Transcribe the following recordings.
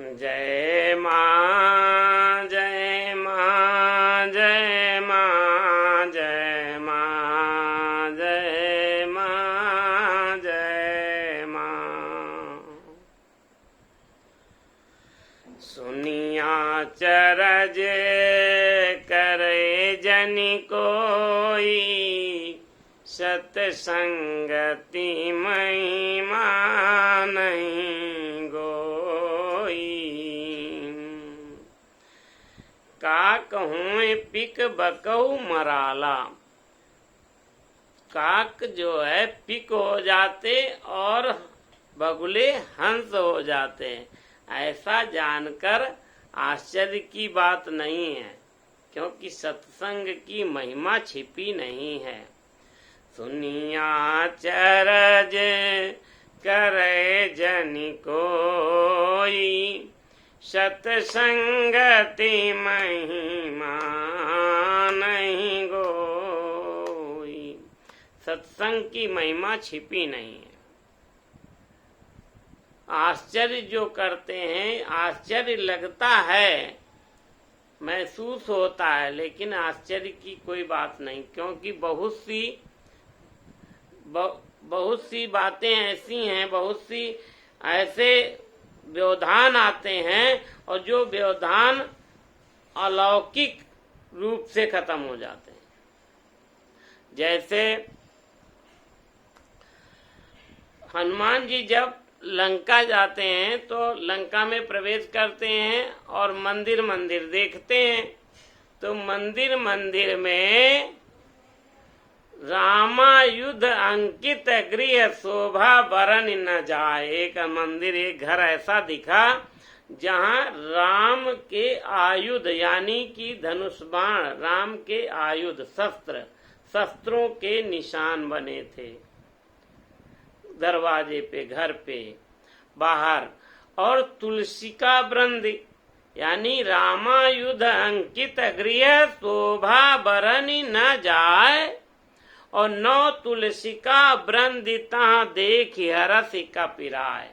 जय माँ जय माँ जय माँ जय माँ जय माँ जय माँ। सुनिया चरज करे जनि कोई, सतसंगति महिमा नहीं गोई। का कहूँ पिक बकऊ मराला, काक जो है पिक हो जाते और बगुले हंस हो जाते। ऐसा जानकर आश्चर्य की बात नहीं है, क्योंकि सत्संग की महिमा छिपी नहीं है। सुनिया चरज करे जनि कोई, सतसंगति महिमा नहीं गोई। सत्संग की महिमा छिपी नहीं है। आश्चर्य जो करते हैं, आश्चर्य लगता है, महसूस होता है, लेकिन आश्चर्य की कोई बात नहीं, क्योंकि बहुत सी बातें ऐसी हैं, बहुत सी ऐसे व्यवधान आते हैं और जो व्यवधान अलौकिक रूप से खत्म हो जाते हैं। जैसे हनुमान जी जब लंका जाते हैं तो लंका में प्रवेश करते हैं और मंदिर देखते हैं, तो मंदिर में रामायुध अंकित गृह शोभा बरन न जाए। एक मंदिर, एक घर ऐसा दिखा जहाँ राम के आयुध यानी कि धनुष बाण, राम के आयुध शस्त्रों के निशान बने थे दरवाजे पे, घर पे, बाहर। और तुलसी का वृंद यानी रामायुध अंकित गृह शोभा बरनी न जाए, और 9 तुलसी का वृंद तहाँ देख हरस कपिराय।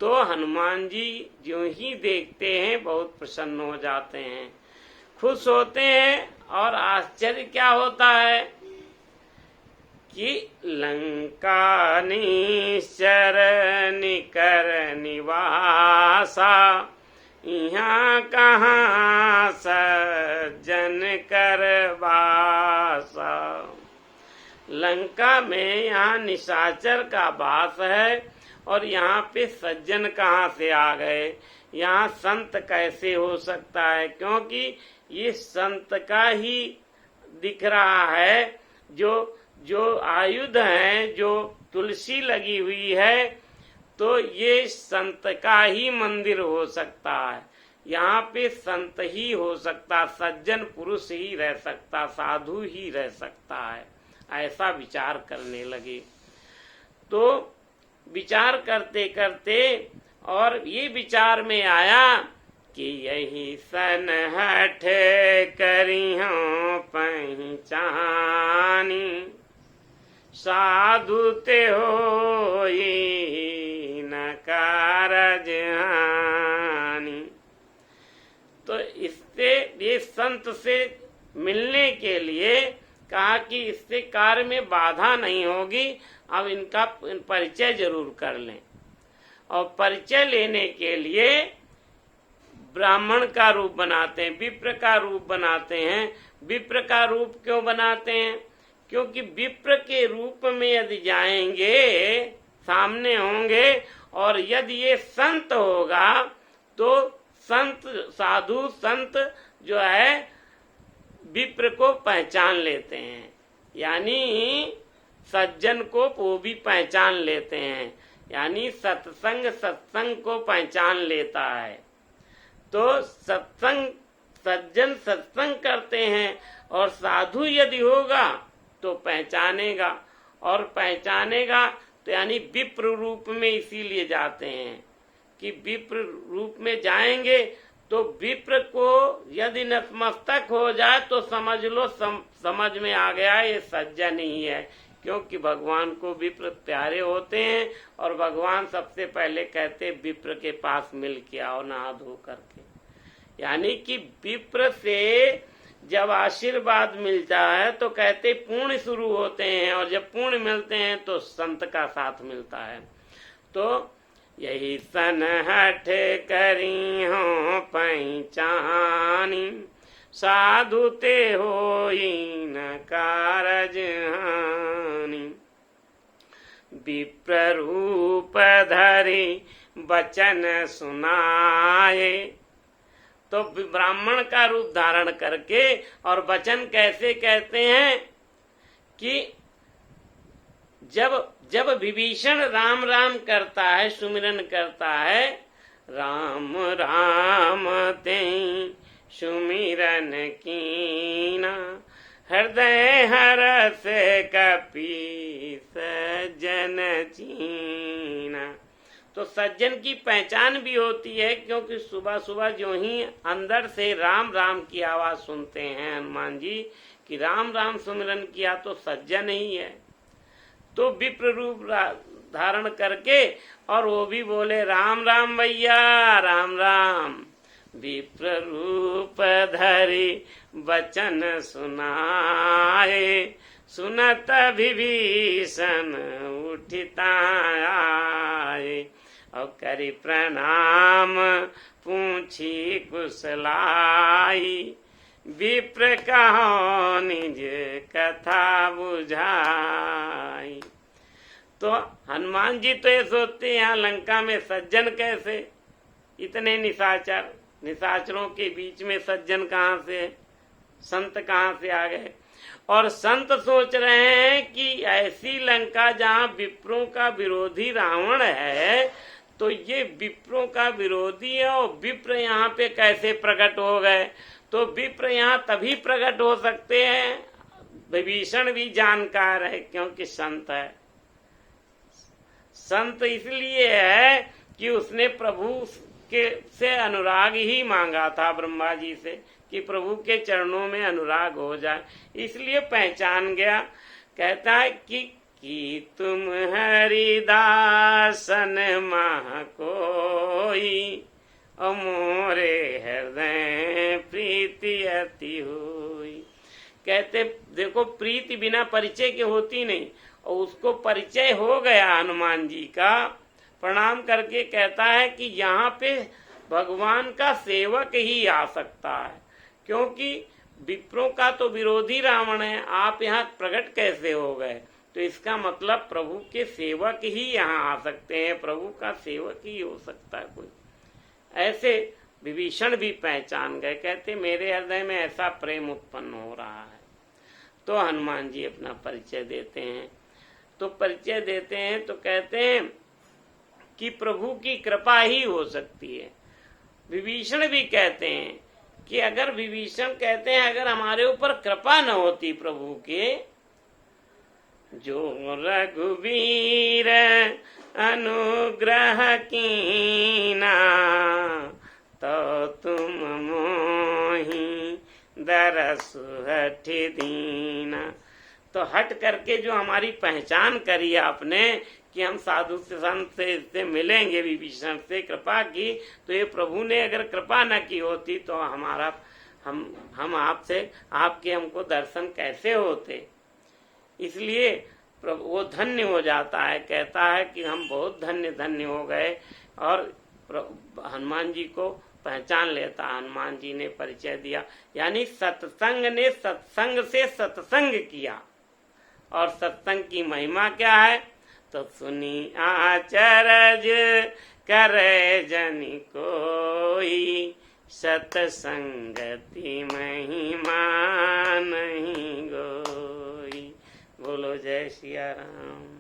तो हनुमान जी जो ही देखते हैं बहुत प्रसन्न हो जाते हैं, खुश होते हैं। और आश्चर्य क्या होता है कि लंका निश्चर निकर निवासा, यहाँ कहाँ सज्जन कर वासा। लंका में यहाँ निशाचर का वास है और यहाँ पे सज्जन कहाँ से आ गए, यहाँ संत कैसे हो सकता है, क्योंकि ये संत का ही दिख रहा है। जो आयुध है, जो तुलसी लगी हुई है, तो ये संत का ही मंदिर हो सकता है। यहाँ पे संत ही हो सकता, सज्जन पुरुष ही रह सकता, साधु ही रह सकता है। ऐसा विचार करने लगे। तो विचार करते करते और ये विचार में आया कि यही सन हठ करियों पहचानी, साधु ते होई न कारज हानि। तो इससे ये संत से मिलने के लिए कहा कि इससे कार्य में बाधा नहीं होगी, अब इनका परिचय जरूर कर लें। और परिचय लेने के लिए ब्राह्मण का रूप बनाते हैं, विप्र का रूप बनाते हैं। विप्र का रूप क्यों बनाते हैं? क्योंकि विप्र के रूप में यदि जाएंगे, सामने होंगे, और यदि ये संत होगा तो संत, साधु संत जो है विप्र को पहचान लेते हैं, यानी सज्जन को वो भी पहचान लेते हैं, यानी सत्संग को पहचान लेता है। तो सज्जन सत्संग करते हैं और साधु यदि होगा तो पहचानेगा, और पहचानेगा तो यानी विप्र रूप में इसीलिए जाते हैं कि विप्र रूप में जाएंगे तो विप्र को यदि नतमस्तक हो जाए तो समझ लो समझ में आ गया ये सज्जन ही है, क्योंकि भगवान को विप्र प्यारे होते हैं और भगवान सबसे पहले कहते विप्र के पास मिल के आओ नहा धो करके। यानी कि विप्र से जब आशीर्वाद मिलता है तो कहते पुण्य शुरू होते हैं, और जब पुण्य मिलते हैं तो संत का साथ मिलता है। तो यही सन हठ करी हो पहचानी, साधु ते होई न कारज हानि। विप्र रूप धरि वचन सुनाए, तो ब्राह्मण का रूप धारण करके, और वचन कैसे कहते हैं कि जब विभीषण राम राम करता है, सुमिरन करता है, राम राम ते सुमिरन कीना, हृदय हरस कपि सज्जन चीना। तो सज्जन की पहचान भी होती है, क्योंकि सुबह सुबह जो ही अंदर से राम राम की आवाज सुनते हैं हनुमान जी कि राम राम सुमिरन किया तो सज्जन ही है। तो विप्र रूप धारण करके, और वो भी बोले राम राम भैया राम राम। विप्र रूप धरि वचन सुनाए, सुनत विभीषण उठिता आए, और करी प्रणाम पूछी कुशलाई, विप्र कहो निज कथा बुझाई। तो हनुमान जी तो ये सोचते यहाँ लंका में सज्जन कैसे, इतने निशाचरों के बीच में सज्जन कहाँ से, संत कहाँ से आ गए। और संत सोच रहे हैं कि ऐसी लंका जहाँ विप्रों का विरोधी रावण है, तो ये विप्रों का विरोधी है, और विप्र यहाँ पे कैसे प्रकट हो गए। तो विप्र यहाँ तभी प्रकट हो सकते हैं, विभीषण भी जानकार है क्योंकि संत है। संत इसलिए है कि उसने प्रभु के से अनुराग ही मांगा था ब्रह्मा जी से, कि प्रभु के चरणों में अनुराग हो जाए, इसलिए पहचान गया। कहता है कि तुम हरिदासन मह कोई, मोरे हृदय प्रीति अति हुई। कहते देखो प्रीति बिना परिचय के होती नहीं, और उसको परिचय हो गया हनुमान जी का। प्रणाम करके कहता है कि यहाँ पे भगवान का सेवक ही आ सकता है, क्योंकि विप्रों का तो विरोधी रावण है, आप यहाँ प्रकट कैसे हो गए। तो इसका मतलब प्रभु के सेवक ही यहाँ आ सकते हैं, प्रभु का सेवक ही हो सकता है कोई। ऐसे विभीषण भी पहचान गए, कहते मेरे हृदय में ऐसा प्रेम उत्पन्न हो रहा है। तो हनुमान जी अपना परिचय देते हैं। तो परिचय देते हैं तो कहते हैं कि प्रभु की कृपा ही हो सकती है। विभीषण भी कहते हैं कि अगर विभीषण कहते हैं अगर हमारे ऊपर कृपा न होती प्रभु के, जो रघुवीर अनुग्रह कीना, तो तुम मोहि दरसु हठ दीना। तो हट करके जो हमारी पहचान करी आपने कि हम साधु से संत से मिलेंगे, विभीषण से कृपा की, तो ये प्रभु ने अगर कृपा न की होती तो हमारा हम आपसे आपके हमको दर्शन कैसे होते। इसलिए प्रभु वो धन्य हो जाता है, कहता है कि हम बहुत धन्य हो गए। और हनुमान जी को पहचान लेता, हनुमान जी ने परिचय दिया। यानी सत्संग ने सत्संग से सत्संग किया, और सत्संग की महिमा क्या है, तो सुनी आचरज करे जनि कोई, सत्संगति महिमा नहीं गोई। बोलो जय सिया राम।